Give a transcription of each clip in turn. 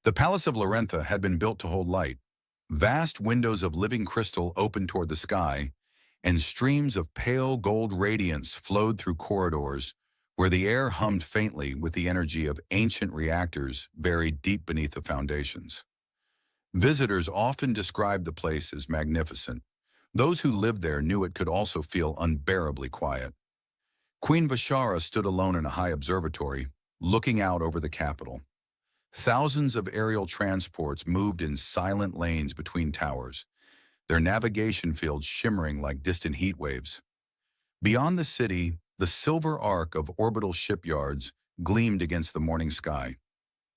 The Palace of Larentha had been built to hold light. Vast windows of living crystal opened toward the sky, and streams of pale gold radiance flowed through corridors where the air hummed faintly with the energy of ancient reactors buried deep beneath the foundations. Visitors often described the place as magnificent. Those who lived there knew it could also feel unbearably quiet. Queen Vashara stood alone in a high observatory, looking out over the capital. Thousands of aerial transports moved in silent lanes between towers, their navigation fields shimmering like distant heat waves. Beyond the city, the silver arc of orbital shipyards gleamed against the morning sky.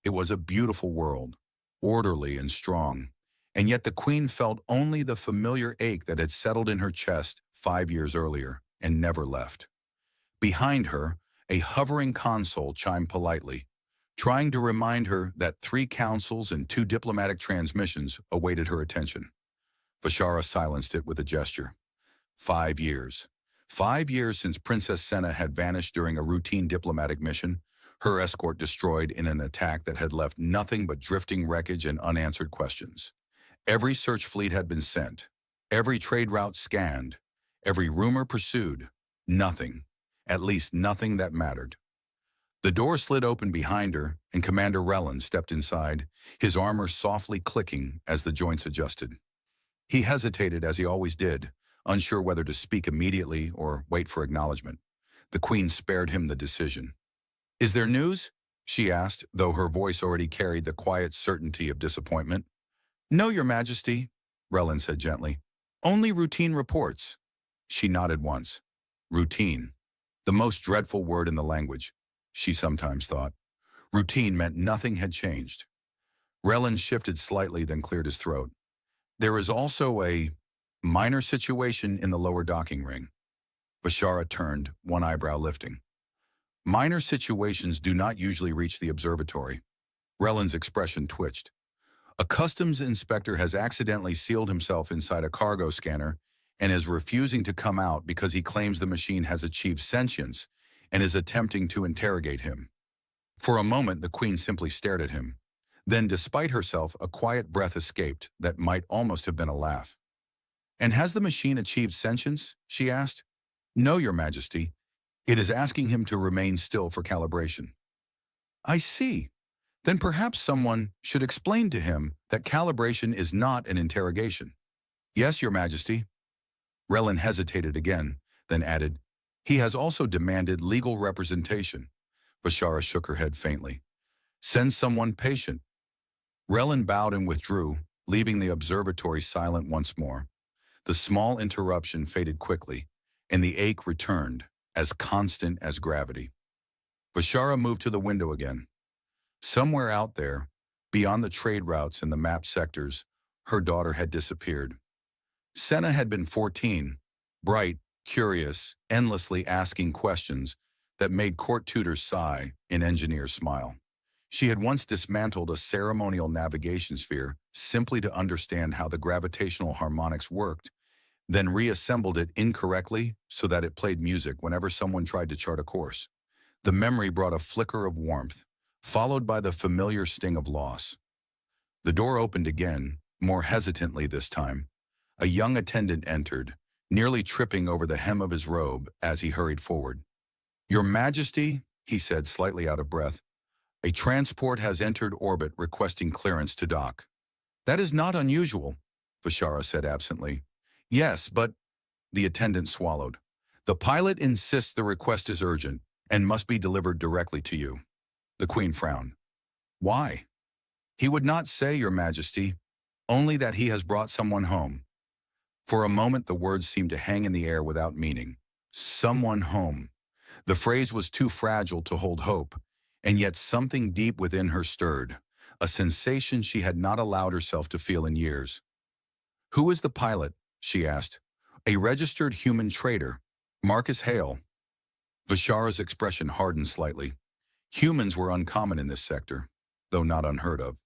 It was a beautiful world, orderly and strong, and yet the queen felt only the familiar ache that had settled in her chest 5 years earlier and never left. Behind her, a hovering console chimed politely, trying to remind her that 3 councils and 2 diplomatic transmissions awaited her attention. Vashara silenced it with a gesture. 5 years. 5 years since Princess Senna had vanished during a routine diplomatic mission, her escort destroyed in an attack that had left nothing but drifting wreckage and unanswered questions. Every search fleet had been sent, every trade route scanned, every rumor pursued. Nothing, at least nothing that mattered. The door slid open behind her, and Commander Relin stepped inside, his armor softly clicking as the joints adjusted. He hesitated as he always did, unsure whether to speak immediately or wait for acknowledgement. The Queen spared him the decision. "Is there news?" she asked, though her voice already carried the quiet certainty of disappointment. "No, Your Majesty," Relin said gently. "Only routine reports." She nodded once. Routine. The most dreadful word in the language, she sometimes thought. Routine meant nothing had changed. Relin shifted slightly, then cleared his throat. "There is also a minor situation in the lower docking ring." Vashara turned, one eyebrow lifting. Minor situations do not usually reach the observatory. Relin's expression twitched. A customs inspector has accidentally sealed himself inside a cargo scanner and is refusing to come out because he claims the machine has achieved sentience and is attempting to interrogate him. For a moment, the Queen simply stared at him. Then, despite herself, a quiet breath escaped that might almost have been a laugh. "And has the machine achieved sentience?" she asked. "No, Your Majesty. It is asking him to remain still for calibration." "I see. Then perhaps someone should explain to him that calibration is not an interrogation." "Yes, Your Majesty." Relin hesitated again, then added, "He has also demanded legal representation." Vashara shook her head faintly. "Send someone patient." Relin bowed and withdrew, leaving the observatory silent once more. The small interruption faded quickly, and the ache returned, as constant as gravity. Vashara moved to the window again. Somewhere out there, beyond the trade routes and the mapped sectors, her daughter had disappeared. Senna had been 14, bright, curious, endlessly asking questions that made court tutors sigh and engineers smile. She had once dismantled a ceremonial navigation sphere simply to understand how the gravitational harmonics worked, then reassembled it incorrectly so that it played music whenever someone tried to chart a course. The memory brought a flicker of warmth, followed by the familiar sting of loss. The door opened again, more hesitantly this time. A young attendant entered, nearly tripping over the hem of his robe as he hurried forward. "Your Majesty," he said, slightly out of breath, "a transport has entered orbit requesting clearance to dock." "That is not unusual," Vashara said absently. "Yes, but—" The attendant swallowed. "The pilot insists the request is urgent and must be delivered directly to you." The Queen frowned. "Why?" "He would not say, Your Majesty, only that he has brought someone home." For a moment the words seemed to hang in the air without meaning. Someone home. The phrase was too fragile to hold hope, and yet something deep within her stirred, a sensation she had not allowed herself to feel in years. "Who is the pilot?" she asked. "A registered human trader, Marcus Hale." Vashara's expression hardened slightly. Humans were uncommon in this sector, though not unheard of.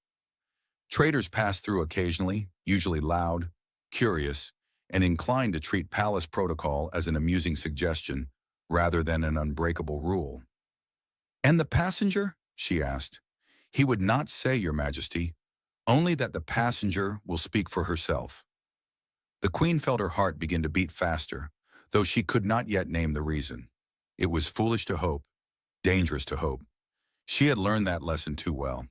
Traders passed through occasionally, usually loud, curious, and inclined to treat palace protocol as an amusing suggestion rather than an unbreakable rule. "And the passenger?" she asked. He would not say, Your Majesty, only that the passenger will speak for herself. The queen felt her heart begin to beat faster, though she could not yet name the reason. It was foolish to hope, dangerous to hope. She had learned that lesson too well.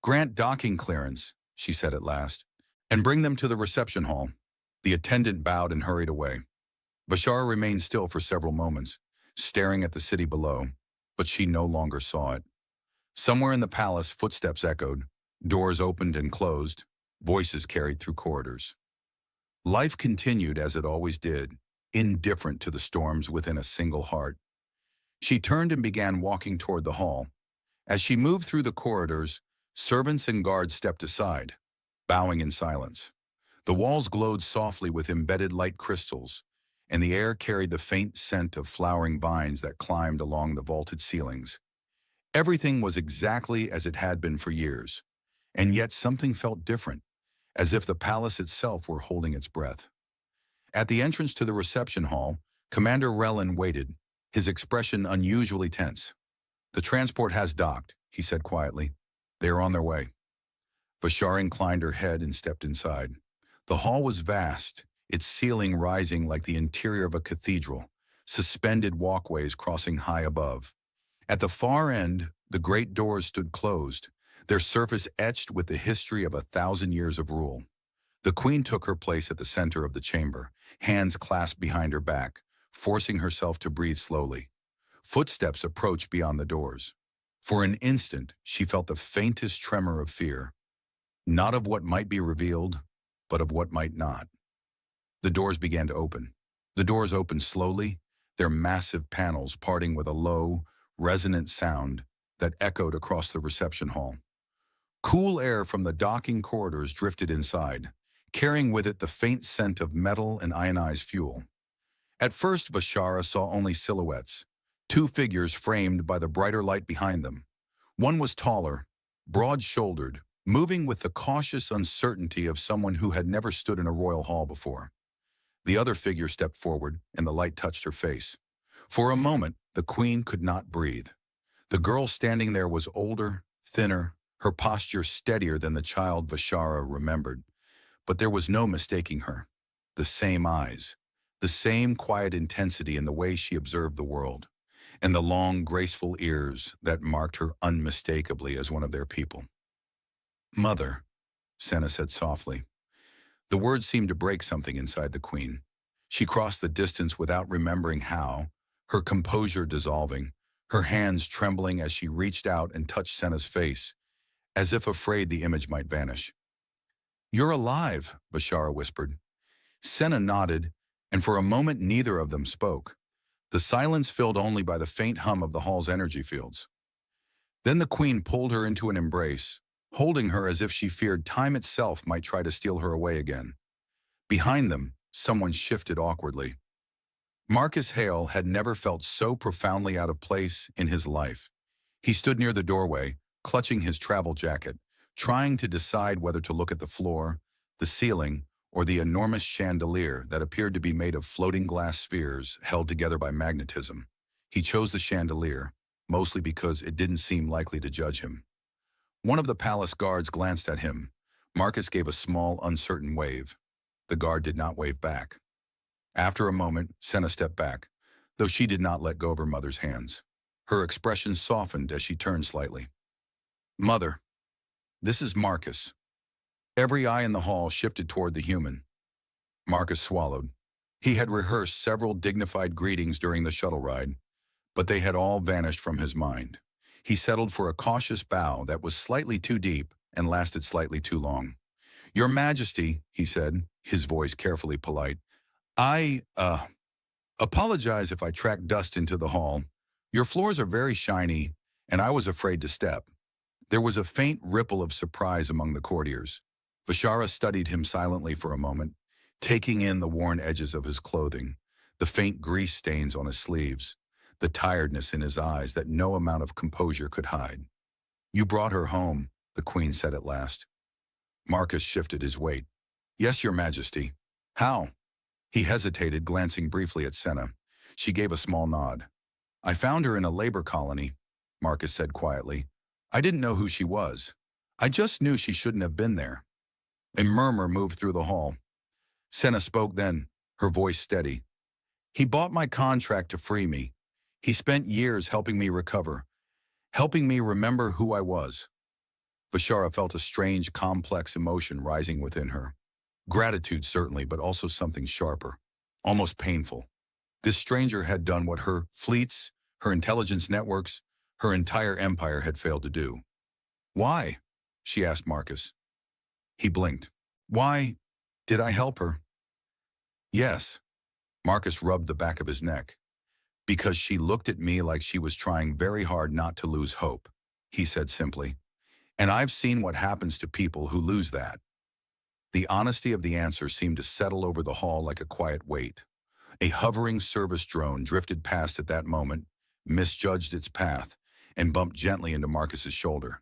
Grant docking clearance, she said at last, and bring them to the reception hall. The attendant bowed and hurried away. Vashara remained still for several moments, staring at the city below, but she no longer saw it. Somewhere in the palace, footsteps echoed, doors opened and closed, voices carried through corridors. Life continued as it always did, indifferent to the storms within a single heart. She turned and began walking toward the hall. As she moved through the corridors, servants and guards stepped aside, bowing in silence. The walls glowed softly with embedded light crystals, and the air carried the faint scent of flowering vines that climbed along the vaulted ceilings. Everything was exactly as it had been for years, and yet something felt different, as if the palace itself were holding its breath. At the entrance to the reception hall, Commander Relin waited, his expression unusually tense. The transport has docked, he said quietly. They are on their way. Vashara inclined her head and stepped inside. The hall was vast, its ceiling rising like the interior of a cathedral, suspended walkways crossing high above. At the far end, the great doors stood closed, their surface etched with the history of 1,000 years of rule. The queen took her place at the center of the chamber, hands clasped behind her back, forcing herself to breathe slowly. Footsteps approached beyond the doors. For an instant, she felt the faintest tremor of fear, not of what might be revealed, but of what might not. The doors began to open. The doors opened slowly, their massive panels parting with a low, resonant sound that echoed across the reception hall. Cool air from the docking corridors drifted inside, carrying with it the faint scent of metal and ionized fuel. At first, Vashara saw only silhouettes, two figures framed by the brighter light behind them. One was taller, broad-shouldered, moving with the cautious uncertainty of someone who had never stood in a royal hall before. The other figure stepped forward, and the light touched her face. For a moment, the queen could not breathe. The girl standing there was older, thinner, her posture steadier than the child Vashara remembered. But there was no mistaking her. The same eyes, the same quiet intensity in the way she observed the world, and the long, graceful ears that marked her unmistakably as one of their people. "Mother," Senna said softly. The words seemed to break something inside the queen. She crossed the distance without remembering how, her composure dissolving, her hands trembling as she reached out and touched Senna's face, as if afraid the image might vanish. "You're alive," Vashara whispered. Senna nodded, and for a moment neither of them spoke, the silence filled only by the faint hum of the hall's energy fields. Then the queen pulled her into an embrace, holding her as if she feared time itself might try to steal her away again. Behind them, someone shifted awkwardly. Marcus Hale had never felt so profoundly out of place in his life. He stood near the doorway, clutching his travel jacket, trying to decide whether to look at the floor, the ceiling, or the enormous chandelier that appeared to be made of floating glass spheres held together by magnetism. He chose the chandelier, mostly because it didn't seem likely to judge him. One of the palace guards glanced at him. Marcus gave a small, uncertain wave. The guard did not wave back. After a moment, Senna stepped back, though she did not let go of her mother's hands. Her expression softened as she turned slightly. "Mother, this is Marcus." Every eye in the hall shifted toward the human. Marcus swallowed. He had rehearsed several dignified greetings during the shuttle ride, but they had all vanished from his mind. He settled for a cautious bow that was slightly too deep and lasted slightly too long. "Your Majesty," he said, his voice carefully polite, I apologize if I tracked dust into the hall. Your floors are very shiny, and I was afraid to step." There was a faint ripple of surprise among the courtiers. Vashara studied him silently for a moment, taking in the worn edges of his clothing, the faint grease stains on his sleeves, the tiredness in his eyes that no amount of composure could hide. "You brought her home," the queen said at last. Marcus shifted his weight. "Yes, Your Majesty." "How?" He hesitated, glancing briefly at Senna. She gave a small nod. "I found her in a labor colony," Marcus said quietly. I didn't know who she was. I just knew she shouldn't have been there. A murmur moved through the hall. Senna spoke then, her voice steady. He bought my contract to free me. He spent years helping me recover, helping me remember who I was. Vashara felt a strange, complex emotion rising within her. Gratitude, certainly, but also something sharper, almost painful. This stranger had done what her fleets, her intelligence networks, her entire empire had failed to do. Why? She asked Marcus. He blinked. Why did I help her? Yes. Marcus rubbed the back of his neck. Because she looked at me like she was trying very hard not to lose hope, he said simply. And I've seen what happens to people who lose that. The honesty of the answer seemed to settle over the hall like a quiet weight. A hovering service drone drifted past at that moment, misjudged its path, and bumped gently into Marcus's shoulder.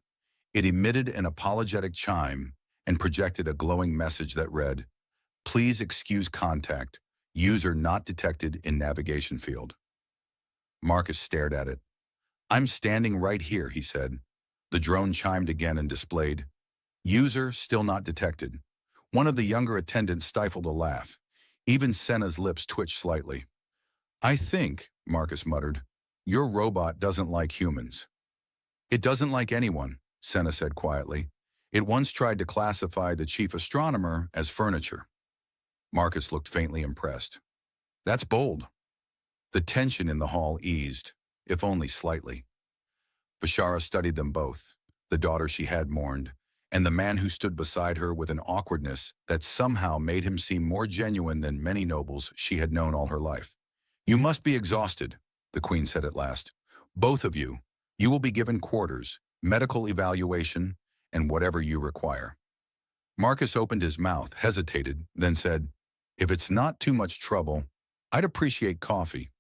It emitted an apologetic chime and projected a glowing message that read, "Please excuse contact. User not detected in navigation field." Marcus stared at it. "I'm standing right here," he said. The drone chimed again and displayed, "User still not detected." One of the younger attendants stifled a laugh. Even Senna's lips twitched slightly. "I think," Marcus muttered, "your robot doesn't like humans." "It doesn't like anyone," Senna said quietly. "It once tried to classify the chief astronomer as furniture." Marcus looked faintly impressed. "That's bold." The tension in the hall eased, if only slightly. Vashara studied them both, the daughter she had mourned, and the man who stood beside her with an awkwardness that somehow made him seem more genuine than many nobles she had known all her life. "You must be exhausted," the queen said at last. "Both of you. You will be given quarters, medical evaluation, and whatever you require." Marcus opened his mouth, hesitated, then said, "If it's not too much trouble, I'd appreciate coffee.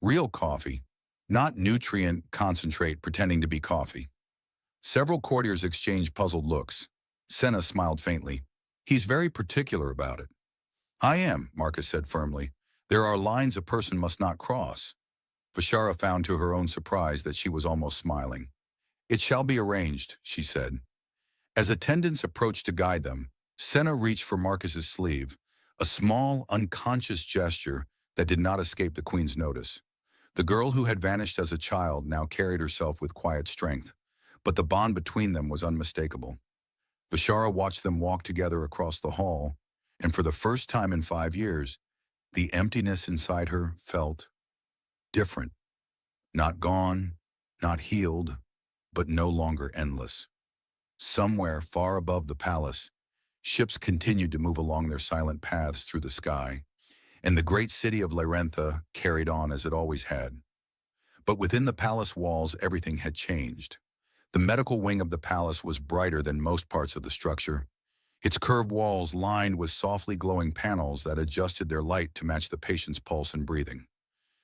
Real coffee, not nutrient concentrate pretending to be coffee." Several courtiers exchanged puzzled looks. Senna smiled faintly. "He's very particular about it." "I am," Marcus said firmly. "There are lines a person must not cross." Vashara found to her own surprise that she was almost smiling. "It shall be arranged," she said. As attendants approached to guide them, Senna reached for Marcus's sleeve, a small, unconscious gesture that did not escape the queen's notice. The girl who had vanished as a child now carried herself with quiet strength, but the bond between them was unmistakable. Vashara watched them walk together across the hall, and for the first time in 5 years, the emptiness inside her felt different. Not gone, not healed, but no longer endless. Somewhere far above the palace, ships continued to move along their silent paths through the sky, and the great city of Larentha carried on as it always had. But within the palace walls, everything had changed. The medical wing of the palace was brighter than most parts of the structure, its curved walls lined with softly glowing panels that adjusted their light to match the patient's pulse and breathing.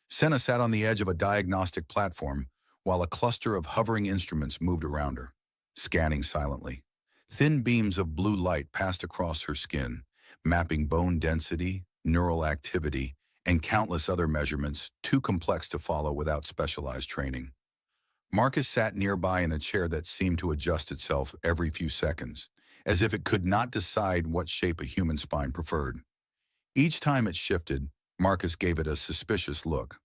Senna sat on the edge of a diagnostic platform while a cluster of hovering instruments moved around her, scanning silently. Thin beams of blue light passed across her skin, mapping bone density, neural activity, and countless other measurements too complex to follow without specialized training. Marcus sat nearby in a chair that seemed to adjust itself every few seconds, as if it could not decide what shape a human spine preferred. Each time it shifted, Marcus gave it a suspicious look.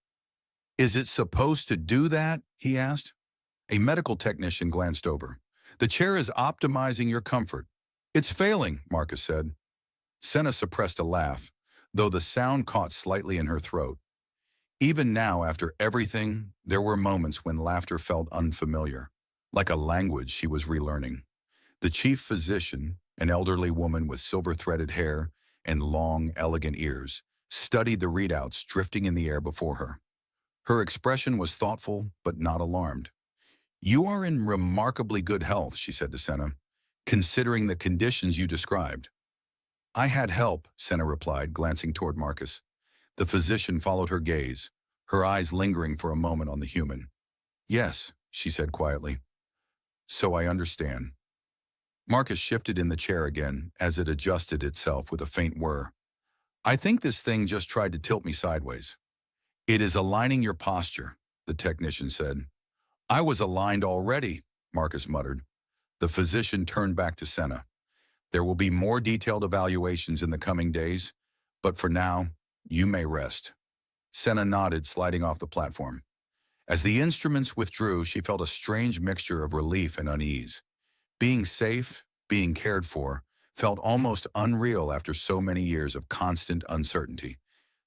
"Is it supposed to do that?" he asked. A medical technician glanced over. "The chair is optimizing your comfort." "It's failing," Marcus said. Senna suppressed a laugh, though the sound caught slightly in her throat. Even now, after everything, there were moments when laughter felt unfamiliar, like a language she was relearning. The chief physician, an elderly woman with silver-threaded hair and long, elegant ears, studied the readouts drifting in the air before her. Her expression was thoughtful but not alarmed. "You are in remarkably good health," she said to Senna, "considering the conditions you described." "I had help," Senna replied, glancing toward Marcus. The physician followed her gaze, her eyes lingering for a moment on the human. "Yes," she said quietly. "So I understand." Marcus shifted in the chair again as it adjusted itself with a faint whir. "I think this thing just tried to tilt me sideways." "It is aligning your posture," the technician said. "I was aligned already." Marcus muttered. The physician turned back to Senna. There will be more detailed evaluations in the coming days, but for now, you may rest. Senna nodded, sliding off the platform. As the instruments withdrew, she felt a strange mixture of relief and unease. Being safe, being cared for, felt almost unreal after so many years of constant uncertainty.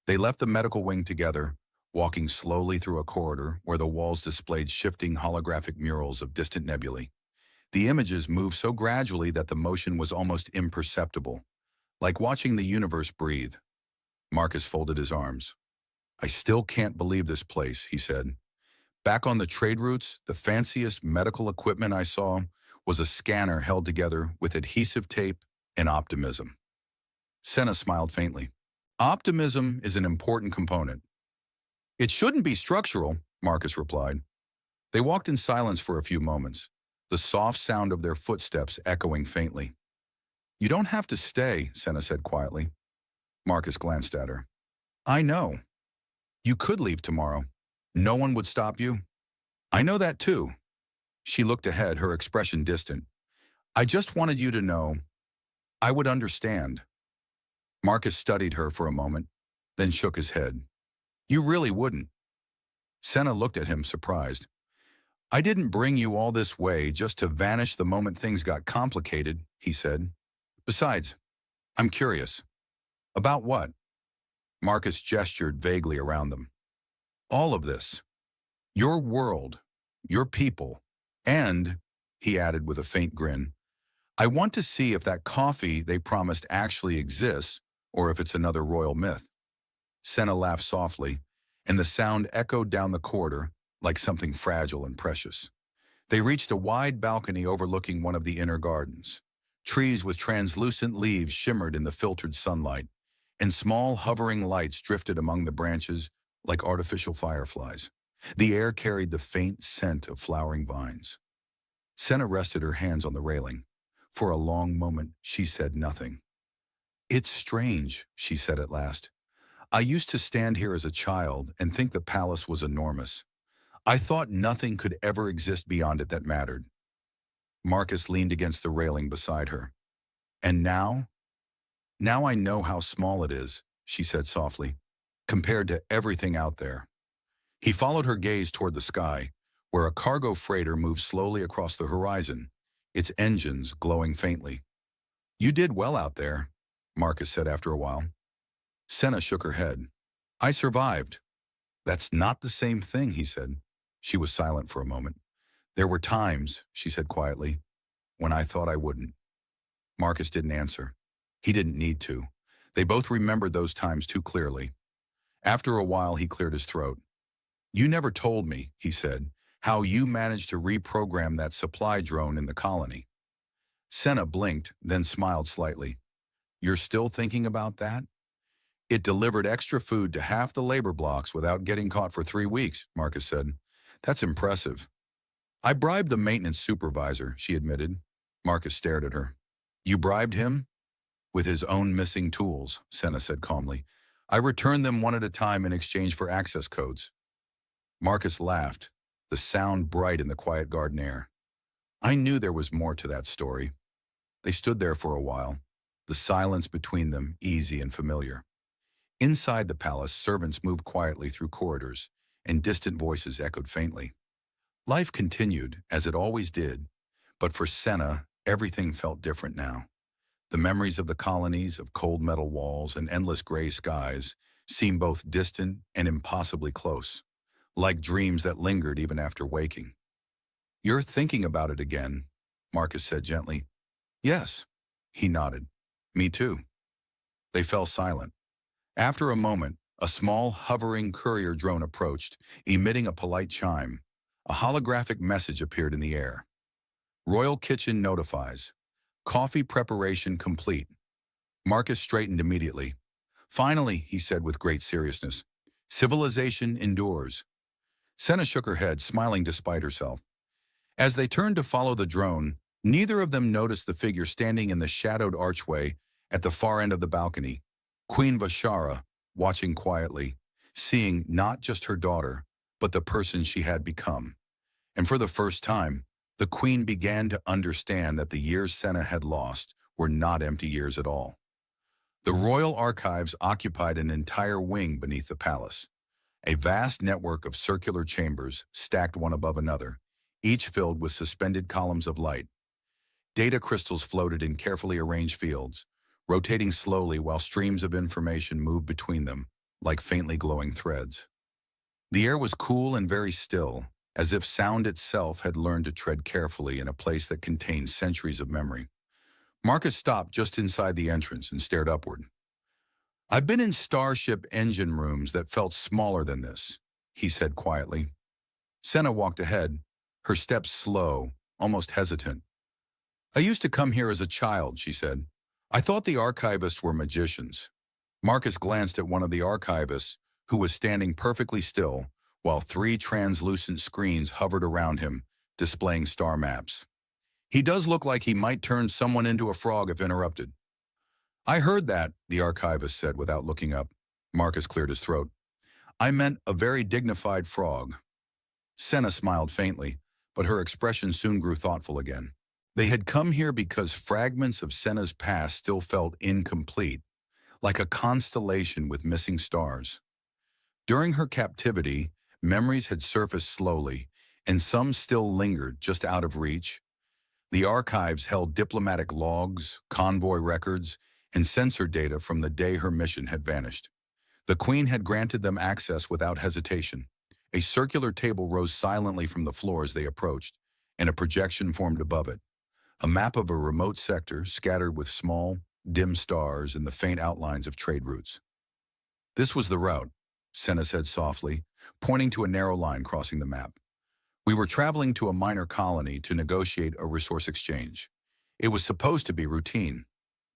They left the medical wing together, walking slowly through a corridor where the walls displayed shifting holographic murals of distant nebulae. The images moved so gradually that the motion was almost imperceptible, like watching the universe breathe. Marcus folded his arms. I still can't believe this place, he said. Back on the trade routes, the fanciest medical equipment I saw was a scanner held together with adhesive tape and optimism. Senna smiled faintly. Optimism is an important component. It shouldn't be structural, Marcus replied. They walked in silence for a few moments, the soft sound of their footsteps echoing faintly. You don't have to stay, Senna said quietly. Marcus glanced at her. I know. You could leave tomorrow. No one would stop you. I know that too. She looked ahead, her expression distant. I just wanted you to know. I would understand. Marcus studied her for a moment, then shook his head. You really wouldn't. Senna looked at him, surprised. I didn't bring you all this way just to vanish the moment things got complicated, he said. Besides, I'm curious. About what? Marcus gestured vaguely around them. All of this. Your world, your people, and, he added with a faint grin, I want to see if that coffee they promised actually exists or if it's another royal myth. Senna laughed softly, and the sound echoed down the corridor like something fragile and precious. They reached a wide balcony overlooking one of the inner gardens. Trees with translucent leaves shimmered in the filtered sunlight, and small hovering lights drifted among the branches like artificial fireflies. The air carried the faint scent of flowering vines. Senna rested her hands on the railing. For a long moment, she said nothing. It's strange, she said at last. I used to stand here as a child and think the palace was enormous. I thought nothing could ever exist beyond it that mattered. Marcus leaned against the railing beside her. And now? Now I know how small it is, she said softly, compared to everything out there. He followed her gaze toward the sky, where a cargo freighter moved slowly across the horizon, its engines glowing faintly. You did well out there, Marcus said after a while. Senna shook her head. I survived. That's not the same thing, he said. She was silent for a moment. There were times, she said quietly, when I thought I wouldn't. Marcus didn't answer. He didn't need to. They both remembered those times too clearly. After a while, he cleared his throat. You never told me, he said, how you managed to reprogram that supply drone in the colony. Senna blinked, then smiled slightly. You're still thinking about that? It delivered extra food to half the labor blocks without getting caught for 3 weeks, Marcus said. That's impressive. I bribed the maintenance supervisor, she admitted. Marcus stared at her. You bribed him? With his own missing tools, Senna said calmly. I returned them one at a time in exchange for access codes. Marcus laughed, the sound bright in the quiet garden air. I knew there was more to that story. They stood there for a while, the silence between them easy and familiar. Inside the palace, servants moved quietly through corridors, and distant voices echoed faintly. Life continued, as it always did, but for Senna, everything felt different now. The memories of the colonies, of cold metal walls and endless gray skies, seemed both distant and impossibly close, like dreams that lingered even after waking. You're thinking about it again, Marcus said gently. Yes, he nodded. Me too. They fell silent. After a moment, a small, hovering courier drone approached, emitting a polite chime. A holographic message appeared in the air. Royal Kitchen notifies. Coffee preparation complete. Marcus straightened immediately. Finally, he said with great seriousness, civilization endures. Senna shook her head, smiling despite herself. As they turned to follow the drone, neither of them noticed the figure standing in the shadowed archway at the far end of the balcony. Queen Vashara, watching quietly, seeing not just her daughter, but the person she had become. And for the first time, The Queen began to understand that the years Senna had lost were not empty years at all. The royal archives occupied an entire wing beneath the palace, a vast network of circular chambers stacked one above another, each filled with suspended columns of light. Data crystals floated in carefully arranged fields, rotating slowly while streams of information moved between them, like faintly glowing threads. The air was cool and very still, as if sound itself had learned to tread carefully in a place that contained centuries of memory. Marcus stopped just inside the entrance and stared upward. "I've been in starship engine rooms that felt smaller than this," he said quietly. Senna walked ahead, her steps slow, almost hesitant. "I used to come here as a child," she said. "I thought the archivists were magicians." Marcus glanced at one of the archivists, who was standing perfectly still, while three translucent screens hovered around him, displaying star maps. "He does look like he might turn someone into a frog if interrupted." "I heard that," the archivist said without looking up. Marcus cleared his throat. "I meant a very dignified frog." Senna smiled faintly, but her expression soon grew thoughtful again. They had come here because fragments of Senna's past still felt incomplete, like a constellation with missing stars. During her captivity, memories had surfaced slowly, and some still lingered just out of reach. The archives held diplomatic logs, convoy records, and sensor data from the day her mission had vanished. The Queen had granted them access without hesitation. A circular table rose silently from the floor as they approached, and a projection formed above it. A map of a remote sector scattered with small, dim stars and the faint outlines of trade routes. "This was the route," Senna said softly, pointing to a narrow line crossing the map. "We were traveling to a minor colony to negotiate a resource exchange. It was supposed to be routine."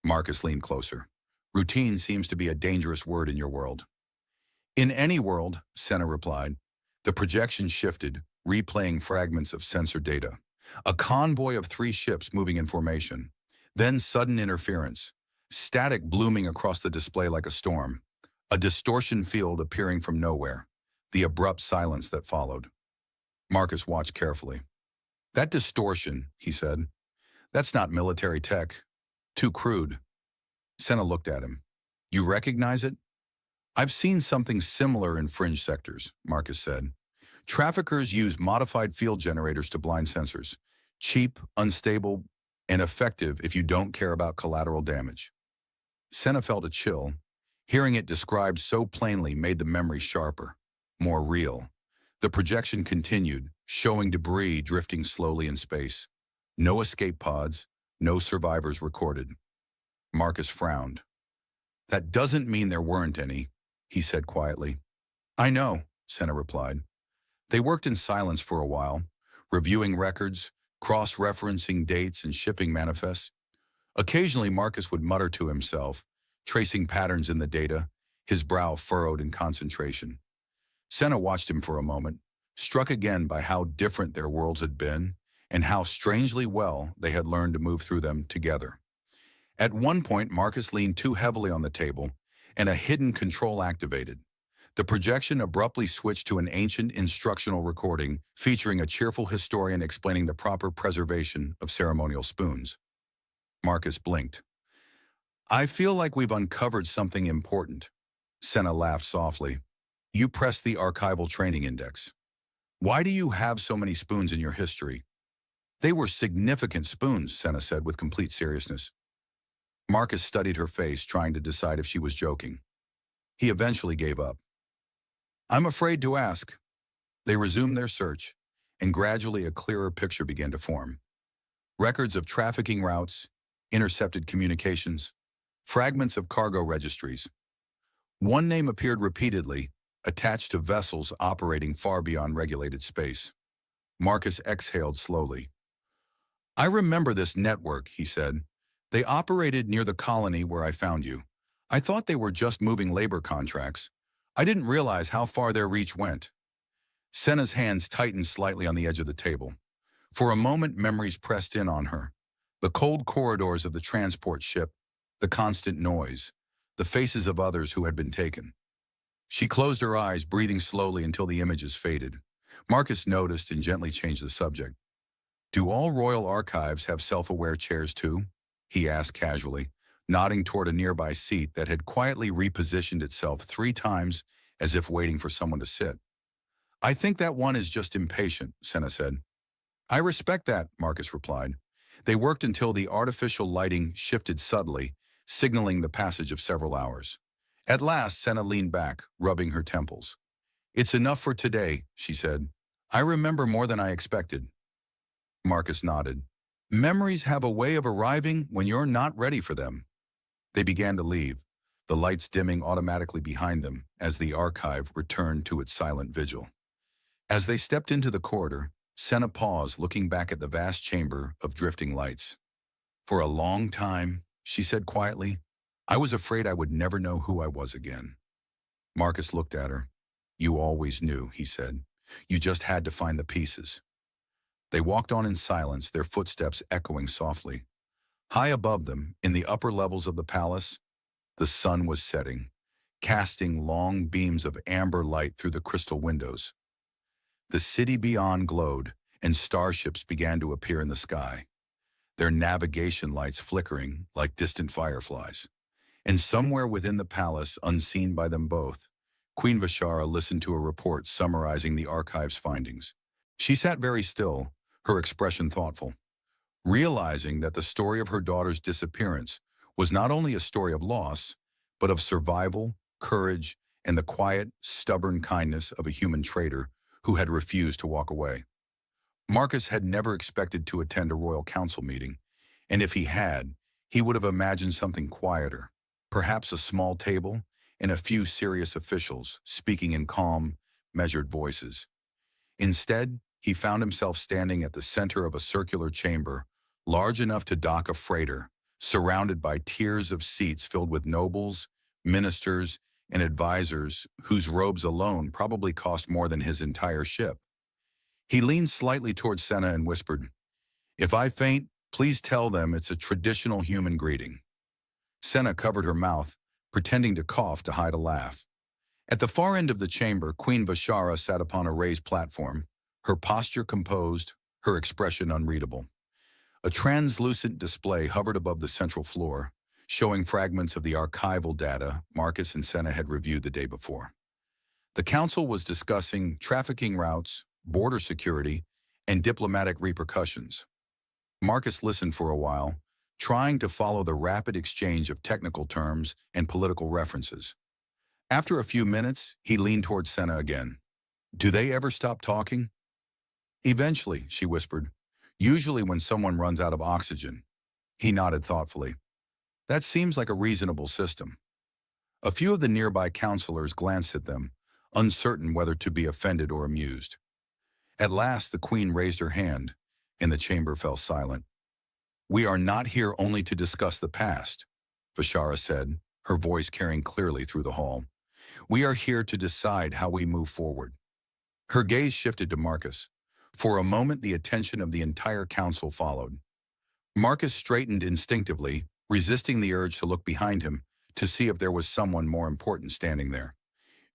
Marcus leaned closer. "Routine seems to be a dangerous word in your world." "In any world," Senna replied. The projection shifted, replaying fragments of sensor data. A convoy of 3 ships moving in formation. Then sudden interference. Static blooming across the display like a storm. A distortion field appearing from nowhere. The abrupt silence that followed. Marcus watched carefully. "That distortion," he said. "That's not military tech. Too crude." Senna looked at him. "You recognize it?" "I've seen something similar in fringe sectors," Marcus said. "Traffickers use modified field generators to blind sensors. Cheap, unstable, and effective if you don't care about collateral damage." Senna felt a chill. Hearing it described so plainly made the memory sharper, more real. The projection continued, showing debris drifting slowly in space. No escape pods, no survivors recorded. Marcus frowned. "That doesn't mean there weren't any," he said quietly. "I know," Senna replied. They worked in silence for a while, reviewing records, cross-referencing dates and shipping manifests. Occasionally, Marcus would mutter to himself, tracing patterns in the data, his brow furrowed in concentration. Senna watched him for a moment, struck again by how different their worlds had been and how strangely well they had learned to move through them together. At one point, Marcus leaned too heavily on the table, and a hidden control activated. The projection abruptly switched to an ancient instructional recording featuring a cheerful historian explaining the proper preservation of ceremonial spoons. Marcus blinked. "I feel like we've uncovered something important." Senna laughed softly. "You pressed the archival training index. Why do you have so many spoons in your history?" "They were significant spoons," Senna said with complete seriousness. Marcus studied her face, trying to decide if she was joking. He eventually gave up. "I'm afraid to ask." They resumed their search, and gradually a clearer picture began to form. Records of trafficking routes, intercepted communications, fragments of cargo registries. One name appeared repeatedly, attached to vessels operating far beyond regulated space. Marcus exhaled slowly. "I remember this network," he said. "They operated near the colony where I found you. I thought they were just moving labor contracts. I didn't realize how far their reach went." Senna's hands tightened slightly on the edge of the table. For a moment, memories pressed in on her. The cold corridors of the transport ship, the constant noise, the faces of others who had been taken. She closed her eyes, breathing slowly until the images faded. Marcus noticed and gently changed the subject. Do all royal archives have self-aware chairs too? He asked casually, nodding toward a nearby seat that had quietly repositioned itself 3 times as if waiting for someone to sit. I think that one is just impatient, Senna said. I respect that, Marcus replied. They worked until the artificial lighting shifted subtly, signaling the passage of several hours. At last, Senna leaned back, rubbing her temples. It's enough for today, she said. I remember more than I expected. Marcus nodded. Memories have a way of arriving when you're not ready for them. They began to leave, the lights dimming automatically behind them as the archive returned to its silent vigil. As they stepped into the corridor, Senna paused, looking back at the vast chamber of drifting lights. For a long time, she said quietly, I was afraid I would never know who I was again. Marcus looked at her. You always knew, he said. You just had to find the pieces. They walked on in silence, their footsteps echoing softly. High above them, in the upper levels of the palace, the sun was setting, casting long beams of amber light through the crystal windows. The city beyond glowed, and starships began to appear in the sky, their navigation lights flickering like distant fireflies. And somewhere within the palace, unseen by them both, Queen Vashara listened to a report summarizing the archive's findings. She sat very still, her expression thoughtful, realizing that the story of her daughter's disappearance was not only a story of loss, but of survival, courage, and the quiet, stubborn kindness of a human traitor who had refused to walk away. Marcus had never expected to attend a royal council meeting, and if he had, he would have imagined something quieter, perhaps a small table and a few serious officials speaking in calm, measured voices. Instead, he found himself standing at the center of a circular chamber, large enough to dock a freighter, surrounded by tiers of seats filled with nobles, ministers, and advisors whose robes alone probably cost more than his entire ship. He leaned slightly toward Senna and whispered, If I faint, please tell them it's a traditional human greeting. Senna covered her mouth, pretending to cough to hide a laugh. At the far end of the chamber, Queen Vashara sat upon a raised platform, her posture composed, her expression unreadable. A translucent display hovered above the central floor, showing fragments of the archival data Marcus and Senna had reviewed the day before. The council was discussing trafficking routes, border security, and diplomatic repercussions. Marcus listened for a while, trying to follow the rapid exchange of technical terms and political references. After a few minutes, he leaned toward Senna again. Do they ever stop talking? Eventually, she whispered, usually when someone runs out of oxygen. He nodded thoughtfully. That seems like a reasonable system. A few of the nearby counselors glanced at them, uncertain whether to be offended or amused. At last, the queen raised her hand, and the chamber fell silent. We are not here only to discuss the past, Vashara said, her voice carrying clearly through the hall. We are here to decide how we move forward. Her gaze shifted to Marcus. For a moment, the attention of the entire council followed. Marcus straightened instinctively, resisting the urge to look behind him to see if there was someone more important standing there.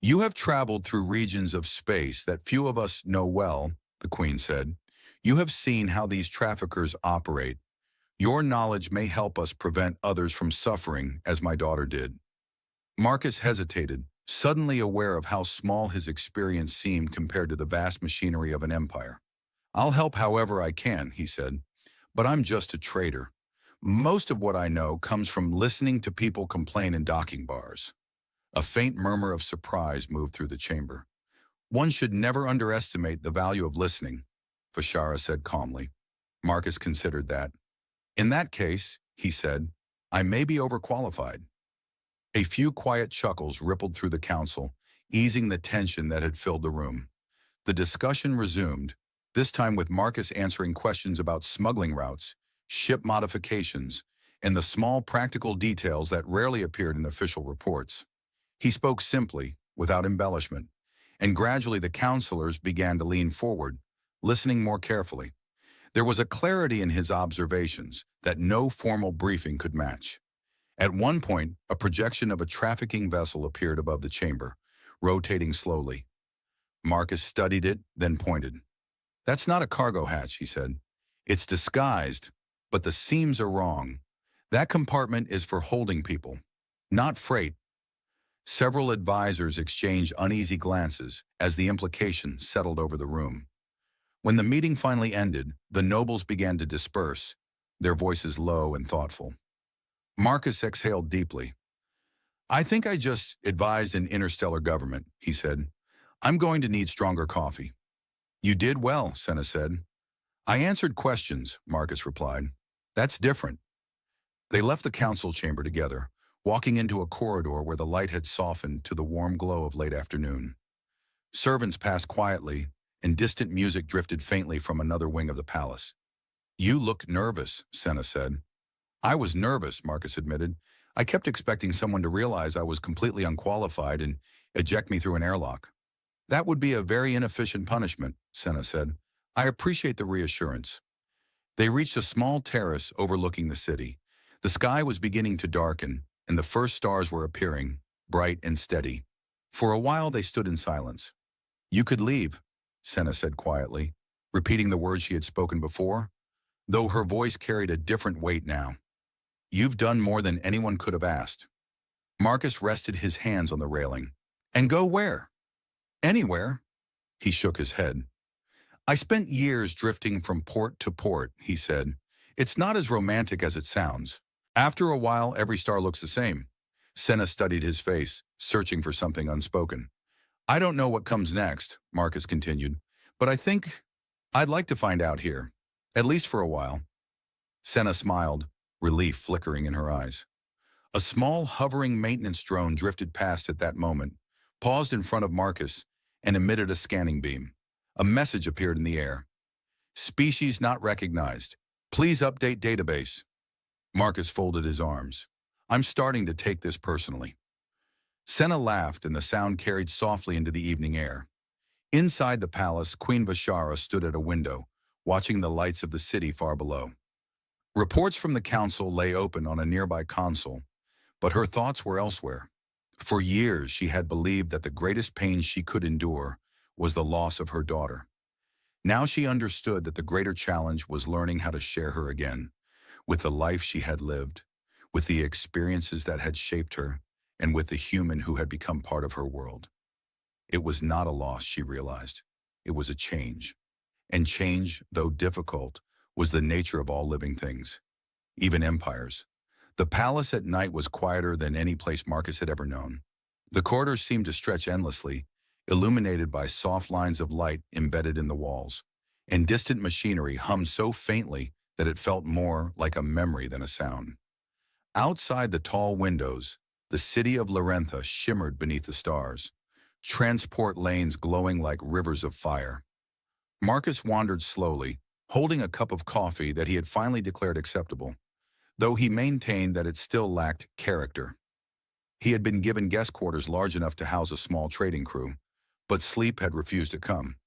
You have traveled through regions of space that few of us know well, the Queen said. You have seen how these traffickers operate. Your knowledge may help us prevent others from suffering as my daughter did. Marcus hesitated, suddenly aware of how small his experience seemed compared to the vast machinery of an empire. I'll help however I can, he said, but I'm just a trader. Most of what I know comes from listening to people complain in docking bars. A faint murmur of surprise moved through the chamber. One should never underestimate the value of listening, Vashara said calmly. Marcus considered that. In that case, he said, I may be overqualified. A few quiet chuckles rippled through the council, easing the tension that had filled the room. The discussion resumed, this time with Marcus answering questions about smuggling routes, ship modifications, and the small practical details that rarely appeared in official reports. He spoke simply, without embellishment, and gradually the counselors began to lean forward, listening more carefully. There was a clarity in his observations that no formal briefing could match. At one point, a projection of a trafficking vessel appeared above the chamber, rotating slowly. Marcus studied it, then pointed. That's not a cargo hatch, he said. It's disguised, but the seams are wrong. That compartment is for holding people, not freight. Several advisors exchanged uneasy glances as the implication settled over the room. When the meeting finally ended, the nobles began to disperse, their voices low and thoughtful. Marcus exhaled deeply. "I think I just advised an interstellar government," he said. "I'm going to need stronger coffee." "You did well," Senna said. "I answered questions," Marcus replied. "That's different." They left the council chamber together, walking into a corridor where the light had softened to the warm glow of late afternoon. Servants passed quietly, and distant music drifted faintly from another wing of the palace. "You look nervous," Senna said. "I was nervous," Marcus admitted. "I kept expecting someone to realize I was completely unqualified and eject me through an airlock." "That would be a very inefficient punishment," Senna said. "I appreciate the reassurance." They reached a small terrace overlooking the city. The sky was beginning to darken, and the first stars were appearing, bright and steady. For a while they stood in silence. "You could leave," Senna said quietly, repeating the words she had spoken before, though her voice carried a different weight now. "You've done more than anyone could have asked." Marcus rested his hands on the railing. "And go where?" "Anywhere." He shook his head. "I spent years drifting from port to port," he said. "It's not as romantic as it sounds. After a while, every star looks the same." Senna studied his face, searching for something unspoken. "I don't know what comes next," Marcus continued, "but I think I'd like to find out here, at least for a while." Senna smiled, relief flickering in her eyes. A small, hovering maintenance drone drifted past at that moment, paused in front of Marcus, and emitted a scanning beam. A message appeared in the air. "Species not recognized. Please update database." Marcus folded his arms. "I'm starting to take this personally." Senna laughed, and the sound carried softly into the evening air. Inside the palace, Queen Vashara stood at a window, watching the lights of the city far below. Reports from the council lay open on a nearby console, but her thoughts were elsewhere. For years, she had believed that the greatest pain she could endure was the loss of her daughter. Now she understood that the greater challenge was learning how to share her again, with the life she had lived, with the experiences that had shaped her, and with the human who had become part of her world. It was not a loss, she realized. It was a change. And change, though difficult, was the nature of all living things, even empires. The palace at night was quieter than any place Marcus had ever known. The corridors seemed to stretch endlessly, illuminated by soft lines of light embedded in the walls, and distant machinery hummed so faintly that it felt more like a memory than a sound. Outside the tall windows, the city of Larentha shimmered beneath the stars, transport lanes glowing like rivers of fire. Marcus wandered slowly, holding a cup of coffee that he had finally declared acceptable, though he maintained that it still lacked character. He had been given guest quarters large enough to house a small trading crew, but sleep had refused to come.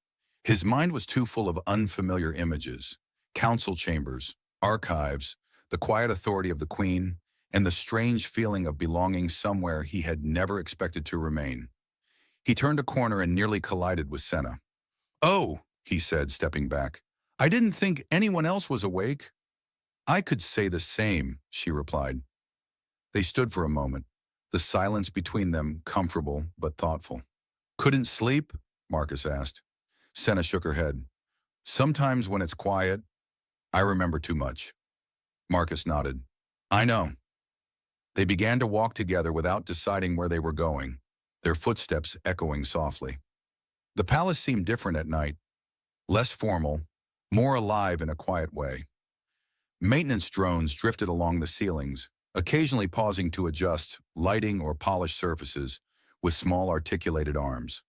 His mind was too full of unfamiliar images, council chambers, archives, the quiet authority of the queen, and the strange feeling of belonging somewhere he had never expected to remain. He turned a corner and nearly collided with Senna. "Oh," he said, stepping back. "I didn't think anyone else was awake." "I could say the same," she replied. They stood for a moment, the silence between them comfortable but thoughtful. "Couldn't sleep?" Marcus asked. Senna shook her head. "Sometimes when it's quiet, I remember too much." Marcus nodded. "I know." They began to walk together without deciding where they were going, their footsteps echoing softly. The palace seemed different at night, less formal, more alive in a quiet way. Maintenance drones drifted along the ceilings, occasionally pausing to adjust lighting or polish surfaces with small articulated arms.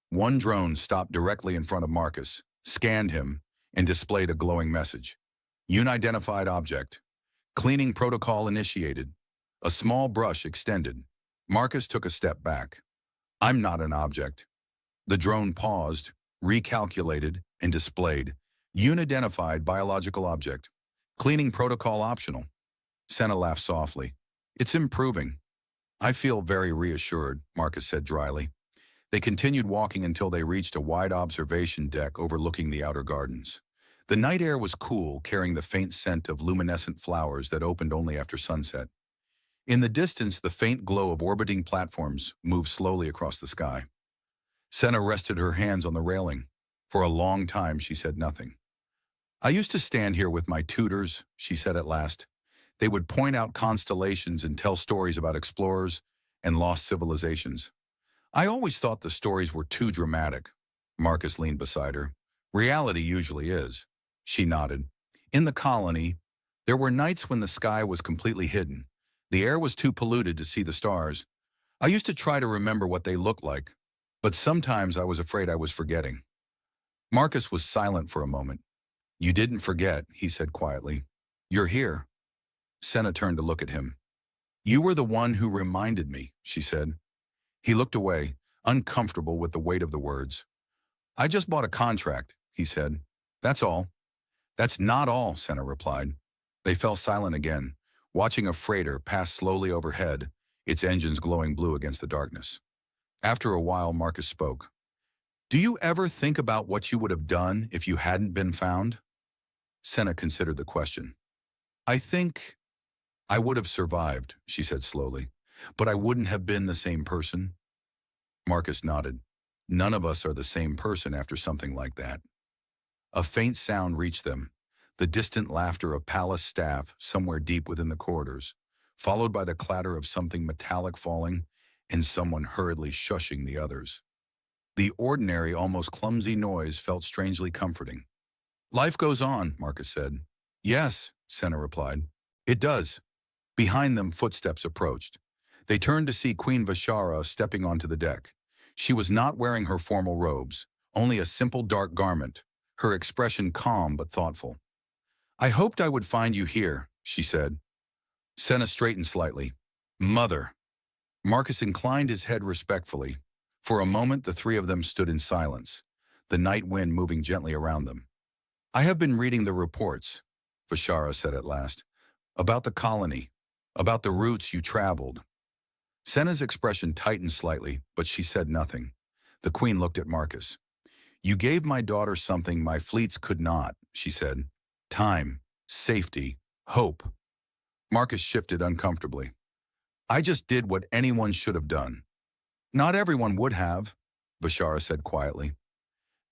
One drone stopped directly in front of Marcus, scanned him, and displayed a glowing message. "Unidentified object. Cleaning protocol initiated." A small brush extended. Marcus took a step back. "I'm not an object." The drone paused, recalculated, and displayed. "Unidentified biological object. Cleaning protocol optional." Senna laughed softly. "It's improving." "I feel very reassured," Marcus said dryly. They continued walking until they reached a wide observation deck overlooking the outer gardens. The night air was cool, carrying the faint scent of luminescent flowers that opened only after sunset. In the distance, the faint glow of orbiting platforms moved slowly across the sky. Senna rested her hands on the railing. For a long time, she said nothing. I used to stand here with my tutors, she said at last. They would point out constellations and tell stories about explorers and lost civilizations. I always thought the stories were too dramatic. Marcus leaned beside her. Reality usually is. She nodded. In the colony, there were nights when the sky was completely hidden. The air was too polluted to see the stars. I used to try to remember what they looked like, but sometimes I was afraid I was forgetting. Marcus was silent for a moment. You didn't forget, he said quietly. You're here. Senna turned to look at him. You were the one who reminded me, she said. He looked away, uncomfortable with the weight of the words. I just bought a contract, he said. That's all. That's not all, Senna replied. They fell silent again, watching a freighter pass slowly overhead, its engines glowing blue against the darkness. After a while, Marcus spoke. Do you ever think about what you would have done if you hadn't been found? Senna considered the question. I think I would have survived, she said slowly, but I wouldn't have been the same person. Marcus nodded. None of us are the same person after something like that. A faint sound reached them, the distant laughter of palace staff somewhere deep within the corridors, followed by the clatter of something metallic falling and someone hurriedly shushing the others. The ordinary, almost clumsy noise felt strangely comforting. Life goes on, Marcus said. Yes, Senna replied. It does. Behind them, footsteps approached. They turned to see Queen Vashara stepping onto the deck. She was not wearing her formal robes, only a simple dark garment, her expression calm but thoughtful. I hoped I would find you here, she said. Senna straightened slightly. Mother. Marcus inclined his head respectfully. For a moment, the three of them stood in silence, the night wind moving gently around them. I have been reading the reports, Vashara said at last, about the colony, about the routes you traveled. Senna's expression tightened slightly, but she said nothing. The queen looked at Marcus. You gave my daughter something my fleets could not, she said. Time, safety, hope. Marcus shifted uncomfortably. I just did what anyone should have done. Not everyone would have, Vashara said quietly.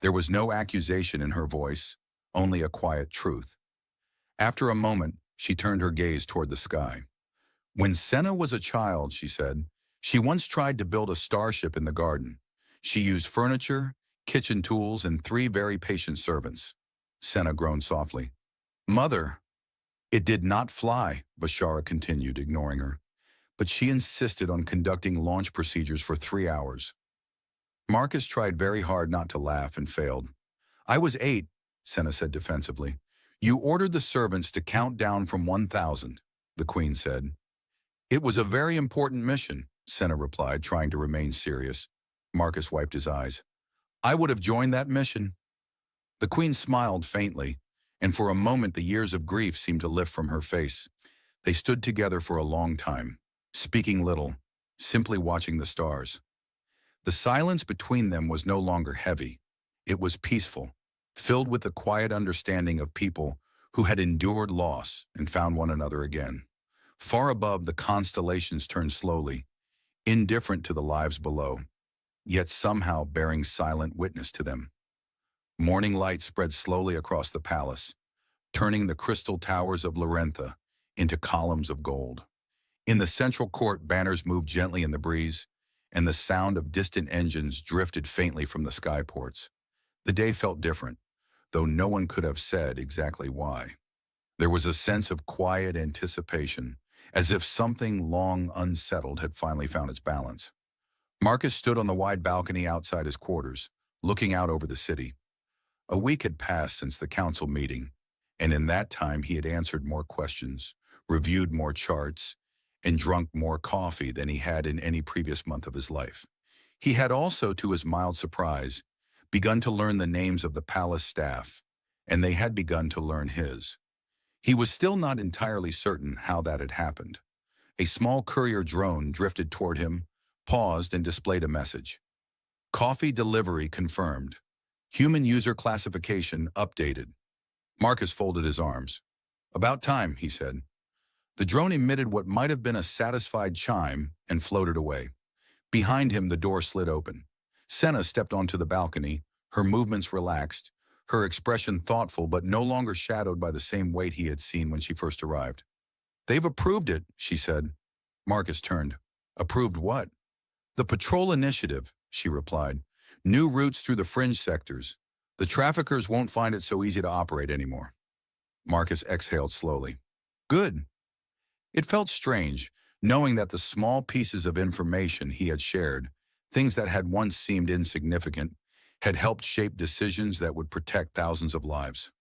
There was no accusation in her voice, only a quiet truth. After a moment, she turned her gaze toward the sky. When Senna was a child, she said, she once tried to build a starship in the garden. She used furniture, kitchen tools, and 3 very patient servants. Senna groaned softly. Mother. It did not fly, Vashara continued, ignoring her. But she insisted on conducting launch procedures for 3 hours. Marcus tried very hard not to laugh and failed. I was 8, Senna said defensively. You ordered the servants to count down from 1,000, the queen said. It was a very important mission, Senna replied, trying to remain serious. Marcus wiped his eyes. I would have joined that mission. The queen smiled faintly, and for a moment the years of grief seemed to lift from her face. They stood together for a long time, speaking little, simply watching the stars. The silence between them was no longer heavy. It was peaceful, filled with the quiet understanding of people who had endured loss and found one another again. Far above, the constellations turned slowly, indifferent to the lives below, yet somehow bearing silent witness to them. Morning light spread slowly across the palace, turning the crystal towers of Larentha into columns of gold. In the central court, banners moved gently in the breeze, and the sound of distant engines drifted faintly from the skyports. The day felt different, though no one could have said exactly why. There was a sense of quiet anticipation, as if something long unsettled had finally found its balance. Marcus stood on the wide balcony outside his quarters, looking out over the city. A week had passed since the council meeting, and in that time he had answered more questions, reviewed more charts, and drunk more coffee than he had in any previous month of his life. He had also, to his mild surprise, begun to learn the names of the palace staff, and they had begun to learn his. He was still not entirely certain how that had happened. A small courier drone drifted toward him, paused, and displayed a message. Coffee delivery confirmed. Human user classification updated. Marcus folded his arms. About time, he said. The drone emitted what might have been a satisfied chime and floated away. Behind him, the door slid open. Senna stepped onto the balcony, her movements relaxed, her expression thoughtful but no longer shadowed by the same weight he had seen when she first arrived. They've approved it, she said. Marcus turned. Approved what? The patrol initiative, she replied. New routes through the fringe sectors. The traffickers won't find it so easy to operate anymore. Marcus exhaled slowly. Good. It felt strange, knowing that the small pieces of information he had shared, things that had once seemed insignificant, had helped shape decisions that would protect thousands of lives.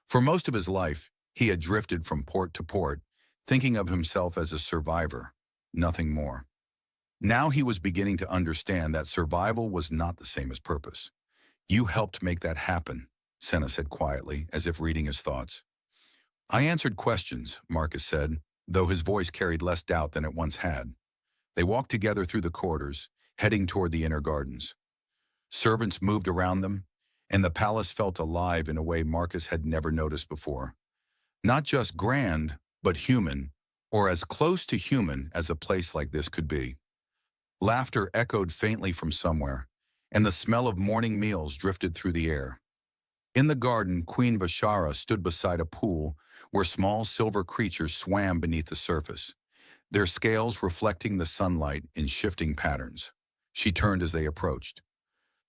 For most of his life, he had drifted from port to port, thinking of himself as a survivor, nothing more. Now he was beginning to understand that survival was not the same as purpose. You helped make that happen, Senna said quietly, as if reading his thoughts. I answered questions, Marcus said, though his voice carried less doubt than it once had. They walked together through the corridors, heading toward the inner gardens. Servants moved around them, and the palace felt alive in a way Marcus had never noticed before. Not just grand, but human, or as close to human as a place like this could be. Laughter echoed faintly from somewhere, and the smell of morning meals drifted through the air. In the garden, Queen Vashara stood beside a pool where small silver creatures swam beneath the surface, their scales reflecting the sunlight in shifting patterns. She turned as they approached.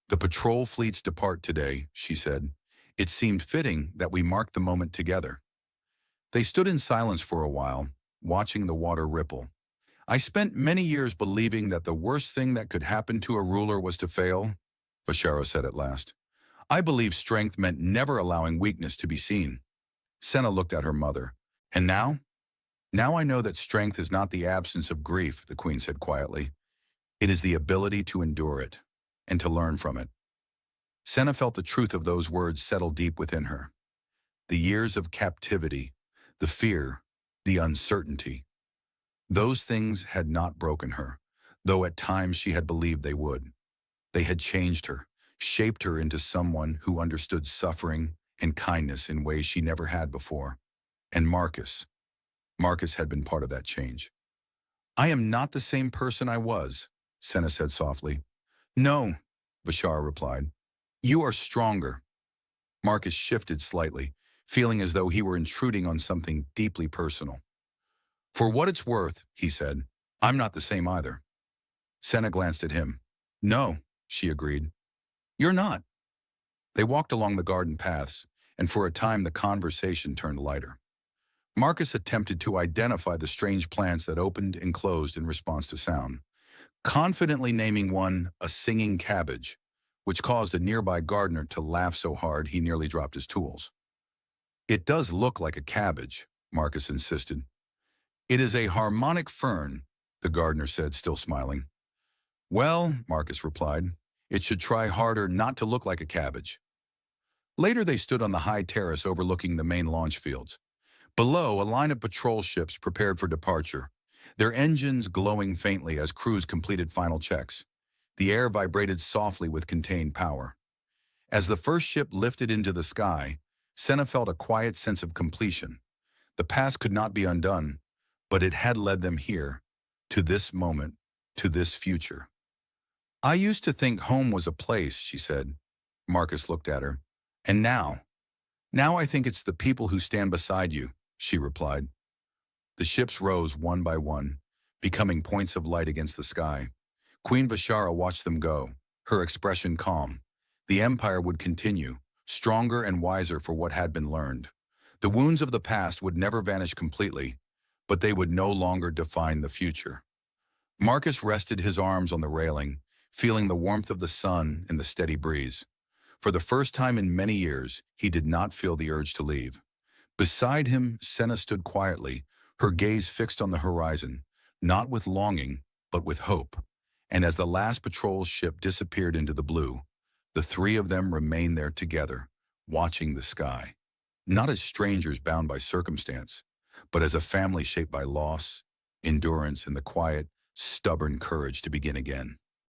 The patrol fleets depart today, she said. It seemed fitting that we mark the moment together. They stood in silence for a while, watching the water ripple. I spent many years believing that the worst thing that could happen to a ruler was to fail, Vashara said at last. I believed strength meant never allowing weakness to be seen. Senna looked at her mother. And now? Now I know that strength is not the absence of grief, the queen said quietly. It is the ability to endure it and to learn from it. Senna felt the truth of those words settle deep within her. The years of captivity, the fear, the uncertainty. Those things had not broken her, though at times she had believed they would. They had changed her, shaped her into someone who understood suffering and kindness in ways she never had before. And Marcus had been part of that change. I am not the same person I was, Senna said softly. No, Vashara replied. You are stronger. Marcus shifted slightly, feeling as though he were intruding on something deeply personal. For what it's worth, he said, I'm not the same either. Senna glanced at him. No, she agreed. You're not. They walked along the garden paths, and for a time the conversation turned lighter. Marcus attempted to identify the strange plants that opened and closed in response to sound, confidently naming one a singing cabbage, which caused a nearby gardener to laugh so hard he nearly dropped his tools. It does look like a cabbage, Marcus insisted. It is a harmonic fern, the gardener said, still smiling. Well, Marcus replied, it should try harder not to look like a cabbage. Later they stood on the high terrace overlooking the main launch fields. Below, a line of patrol ships prepared for departure, their engines glowing faintly as crews completed final checks. The air vibrated softly with contained power. As the first ship lifted into the sky, Senna felt a quiet sense of completion. The past could not be undone, but it had led them here, to this moment, to this future. I used to think home was a place, she said. Marcus looked at her. And now I think it's the people who stand beside you, she replied. The ships rose one by one, becoming points of light against the sky. Queen Vashara watched them go, her expression calm. The empire would continue, stronger and wiser for what had been learned. The wounds of the past would never vanish completely, but they would no longer define the future. Marcus rested his arms on the railing, feeling the warmth of the sun and the steady breeze. For the first time in many years, he did not feel the urge to leave. Beside him, Senna stood quietly, her gaze fixed on the horizon, not with longing, but with hope. And as the last patrol ship disappeared into the blue, the three of them remained there together, watching the sky. Not as strangers bound by circumstance, but as a family shaped by loss, endurance, and the quiet, stubborn courage to begin again.